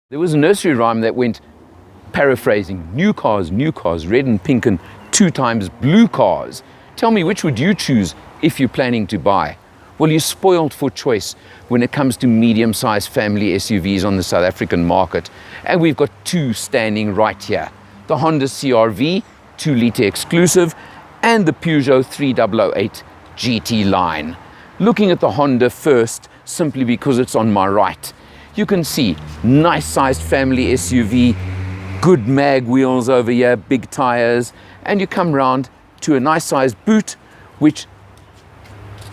There was a nursery rhyme that went, paraphrasing, new cars, red and pink and 2 times blue cars. Tell me, which would you choose if you're planning to buy? Well, you're spoiled for choice when it comes to medium-sized family SUVs on the South African market. And we've got 2 standing right here. The Honda CRV, 2-litre exclusive, and the Peugeot 3008 GT line. Looking at the Honda first, simply because it's on my right. You can see, nice-sized family SUV, good mag wheels over here, big tires, and you come round to a nice-sized boot, which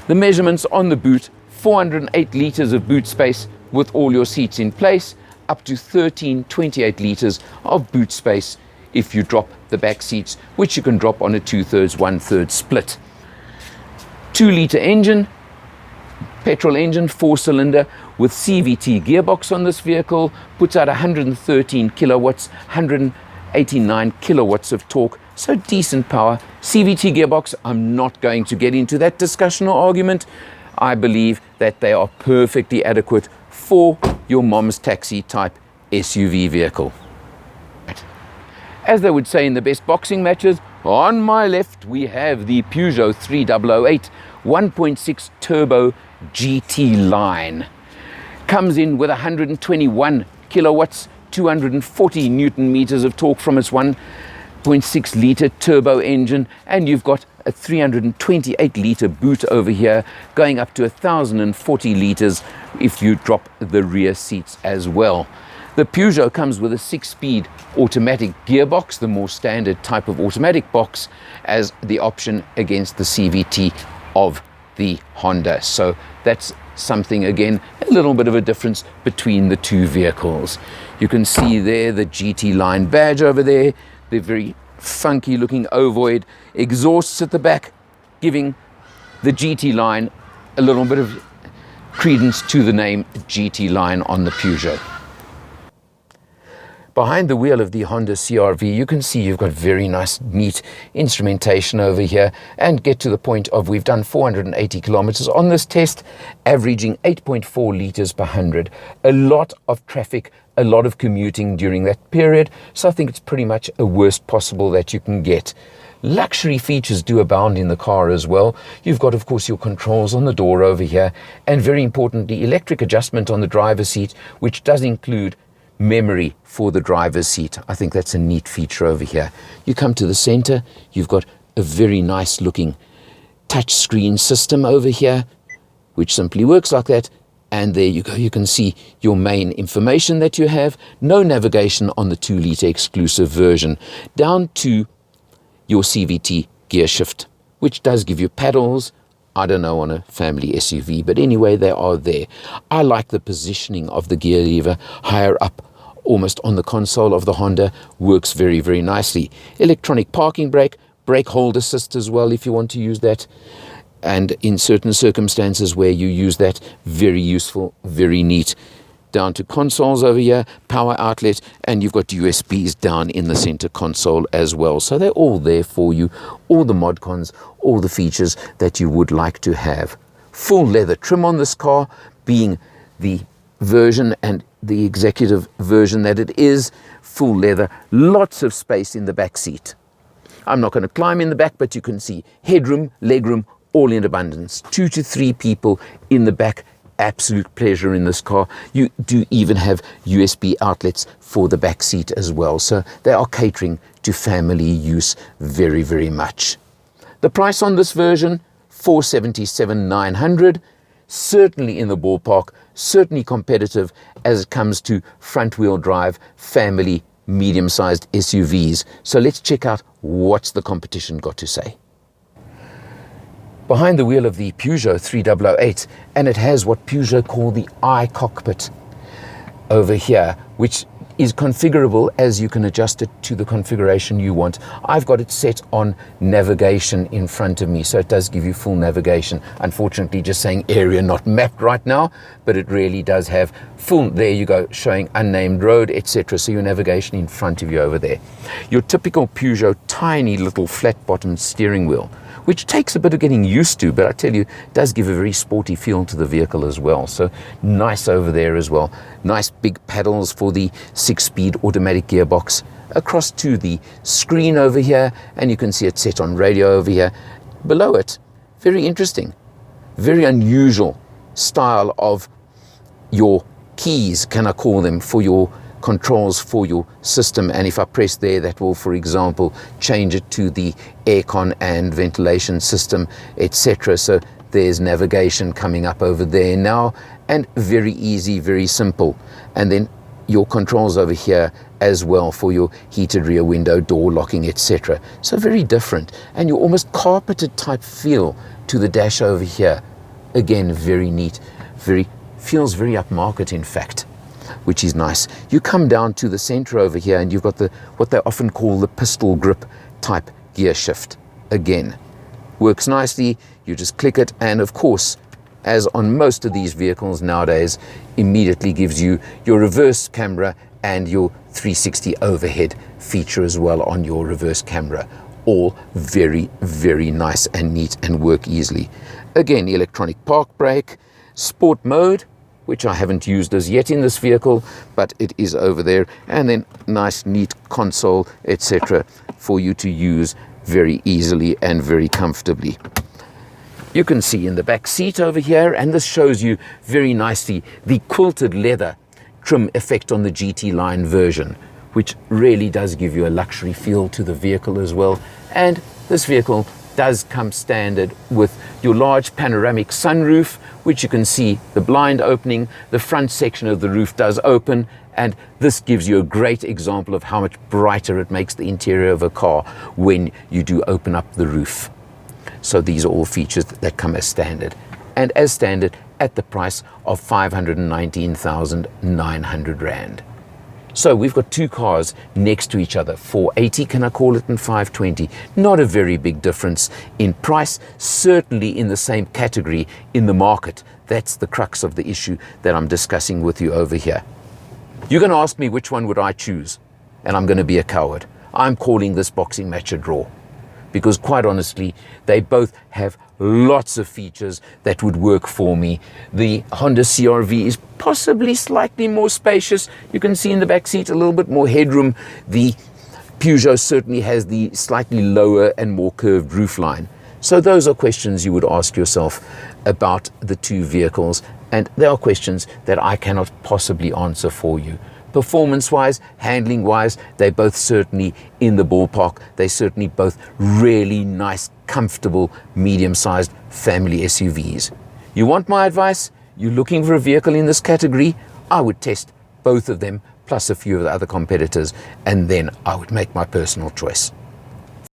the measurements on the boot, 408 litres of boot space with all your seats in place, up to 1328 litres of boot space if you drop the back seats, which you can drop on a 2/3, 1/3 split. 2-litre engine, petrol engine, 4-cylinder with CVT gearbox on this vehicle, puts out 113 kilowatts, 189 kilowatts of torque, so decent power. CVT gearbox, I'm not going to get into that discussion or argument. I believe that they are perfectly adequate for your mom's taxi type SUV vehicle. As they would say in the best boxing matches, on my left we have the Peugeot 3008 1.6 turbo GT line. Comes in with 121 kilowatts, 240 newton meters of torque from its 1.6 litre turbo engine, and you've got a 328 litre boot over here, going up to 1,040 litres if you drop the rear seats as well. The Peugeot comes with a 6-speed automatic gearbox, the more standard type of automatic box, as the option against the CVT of the Honda. So that's something, again, a little bit of a difference between the 2 vehicles. You can see there the GT line badge over there, the very funky looking ovoid exhausts at the back, giving the GT line a little bit of credence to the name GT line on the Peugeot. Behind the wheel of the Honda CRV, you can see you've got very nice, neat instrumentation over here, and get to the point of we've done 480 kilometers on this test, averaging 8.4 liters per 100. A lot of traffic, a lot of commuting during that period, so I think it's pretty much a worst possible that you can get. Luxury features do abound in the car as well. You've got, of course, your controls on the door over here, and very importantly, electric adjustment on the driver's seat, which does include memory for the driver's seat. I think that's a neat feature over here. You come to the center, you've got a very nice looking touch screen system over here, which simply works like that, and there you go. You can see your main information that you have. No navigation on the 2-litre exclusive version, down to your CVT gear shift, which does give you paddles. I don't know on a family SUV, but anyway, they are there. I like the positioning of the gear lever higher up, almost on the console of the Honda. Works very, very nicely. Electronic parking brake, brake hold assist as well if you want to use that. And in certain circumstances where you use that, very useful, very neat. Down to consoles over here, power outlet, and you've got USBs down in the center console as well. So they're all there for you, all the mod cons, all the features that you would like to have. Full leather trim on this car, being the version and the executive version that it is. Full leather, lots of space in the back seat. I'm not going to climb in the back, but you can see headroom, legroom, all in abundance. 2 to 3 people in the back. Absolute pleasure in this car. You do even have USB outlets for the back seat as well, so they are catering to family use very, very much. The price on this version, $477,900, certainly in the ballpark, certainly competitive as it comes to front-wheel drive family medium-sized SUVs. So let's check out what's the competition got to say. Behind the wheel of the Peugeot 3008, and it has what Peugeot call the iCockpit over here, which is configurable as you can adjust it to the configuration you want. I've got it set on navigation in front of me, so it does give you full navigation. Unfortunately, just saying area not mapped right now, but it really does have full, there you go, showing unnamed road, etc. So your navigation in front of you over there. Your typical Peugeot tiny little flat bottomed steering wheel. which takes a bit of getting used to, but I tell you, does give a very sporty feel to the vehicle as well. So nice over there as well. Nice big pedals for the 6-speed automatic gearbox. Across to the screen over here, and you can see it set on radio over here. Below it, very interesting, very unusual style of your keys, can I call them, for your controls for your system. And if I press there, that will, for example, change it to the aircon and ventilation system, etc. So there's navigation coming up over there now, and very easy, very simple. And then your controls over here as well for your heated rear window, door locking, etc. So very different, and your almost carpeted type feel to the dash over here. Again, very neat, feels very upmarket, in fact, which is nice. You come down to the center over here, and you've got what they often call the pistol grip type gear shift. Again, works nicely. You just click it, and of course, as on most of these vehicles nowadays, immediately gives you your reverse camera and your 360 overhead feature as well on your reverse camera. All very, very nice and neat and work easily. Again, electronic park brake, sport mode, which I haven't used as yet in this vehicle, but it is over there, and then nice neat console, etc. for you to use very easily and very comfortably. You can see in the back seat over here, and this shows you very nicely the quilted leather trim effect on the GT line version, which really does give you a luxury feel to the vehicle as well. And this vehicle does come standard with your large panoramic sunroof, which you can see the blind opening, the front section of the roof does open, and this gives you a great example of how much brighter it makes the interior of a car when you do open up the roof. So these are all features that come as standard, and as standard at the price of 519,900 Rand. So we've got two cars next to each other, 480 can I call it, and 520. Not a very big difference in price, certainly in the same category in the market. That's the crux of the issue that I'm discussing with you over here. You're going to ask me which one would I choose, and I'm going to be a coward. I'm calling this boxing match a draw, because quite honestly, they both have lots of features that would work for me. The Honda CRV is possibly slightly more spacious. You can see in the back seat a little bit more headroom. The Peugeot certainly has the slightly lower and more curved roofline. So those are questions you would ask yourself about the two vehicles, and they are questions that I cannot possibly answer for you. Performance-wise, handling-wise, they're both certainly in the ballpark. They're certainly both really nice, comfortable, medium-sized family SUVs. You want my advice? You're looking for a vehicle in this category? I would test both of them, plus a few of the other competitors, and then I would make my personal choice.